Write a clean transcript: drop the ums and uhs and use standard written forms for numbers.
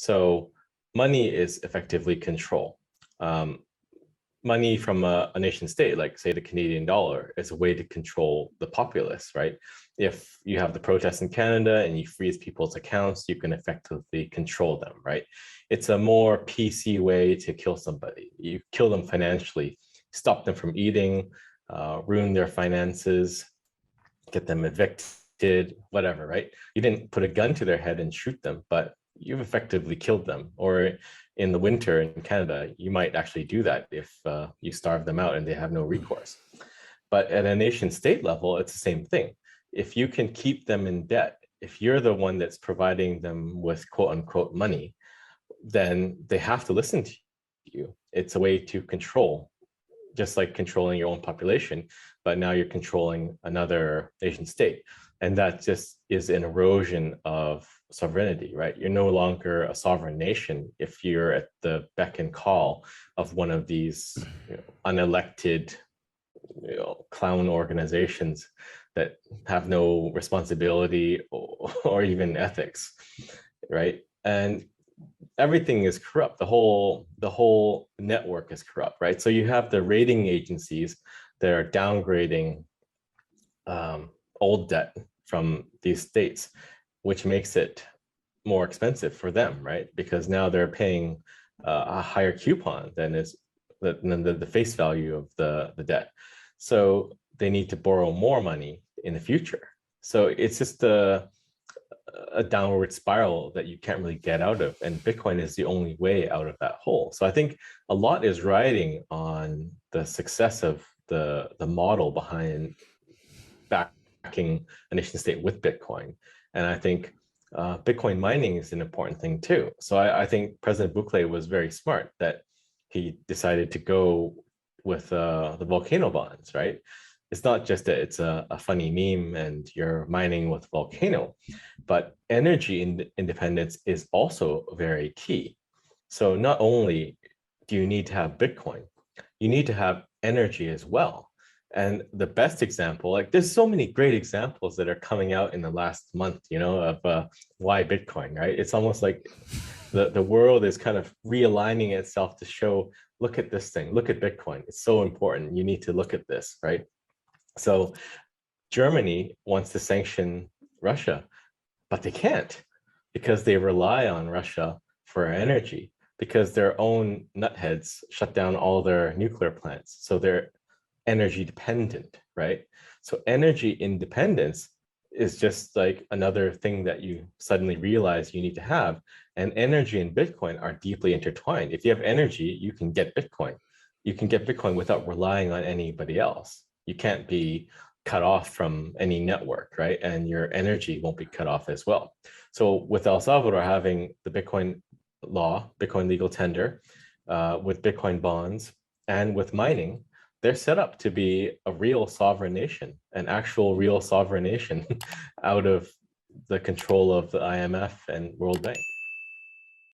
So money is effectively control. Money from a nation state, like say the Canadian dollar, is a way to control the populace, right? If you have the protests in Canada and you freeze people's accounts, you can effectively control them, right? It's a more PC way to kill somebody. You kill them financially, stop them from eating, ruin their finances, get them evicted, whatever, right? You didn't put a gun to their head and shoot them, but you've effectively killed them. Or in the winter in Canada, you might actually do that if you starve them out and they have no recourse. But at a nation state level, it's the same thing. If you can keep them in debt, if you're the one that's providing them with quote unquote money, then they have to listen to you. It's a way to control, just like controlling your own population, but now you're controlling another nation state. And that just is an erosion of sovereignty, right? You're no longer a sovereign nation if you're at the beck and call of one of these unelected clown organizations that have no responsibility or even ethics, right? And everything is corrupt. The whole network is corrupt, right? So you have the rating agencies that are downgrading old debt from these states, which makes it more expensive for them, right? Because now they're paying a higher coupon than the face value of the debt. So they need to borrow more money in the future. So it's just a downward spiral that you can't really get out of. And Bitcoin is the only way out of that hole. So I think a lot is riding on the success of the model behind backing a nation state with Bitcoin. And I think Bitcoin mining is an important thing too. So I think President Bukele was very smart that he decided to go with the volcano bonds, right? It's not just that it's a funny meme and you're mining with volcano, but energy independence is also very key. So not only do you need to have Bitcoin, you need to have energy as well. And the best example, like there's so many great examples that are coming out in the last month, of why Bitcoin, right? It's almost like the world is kind of realigning itself to show, look at this thing, look at Bitcoin. It's so important. You need to look at this, right? So Germany wants to sanction Russia, but they can't because they rely on Russia for energy because their own nutheads shut down all their nuclear plants. So they're energy dependent, right? So energy independence is just like another thing that you suddenly realize you need to have. And energy and Bitcoin are deeply intertwined. If you have energy, you can get Bitcoin. You can get Bitcoin without relying on anybody else. You can't be cut off from any network, right? And your energy won't be cut off as well. So with El Salvador having the Bitcoin law, Bitcoin legal tender, with Bitcoin bonds, and with mining, they're set up to be a real sovereign nation, an actual real sovereign nation out of the control of the IMF and World Bank.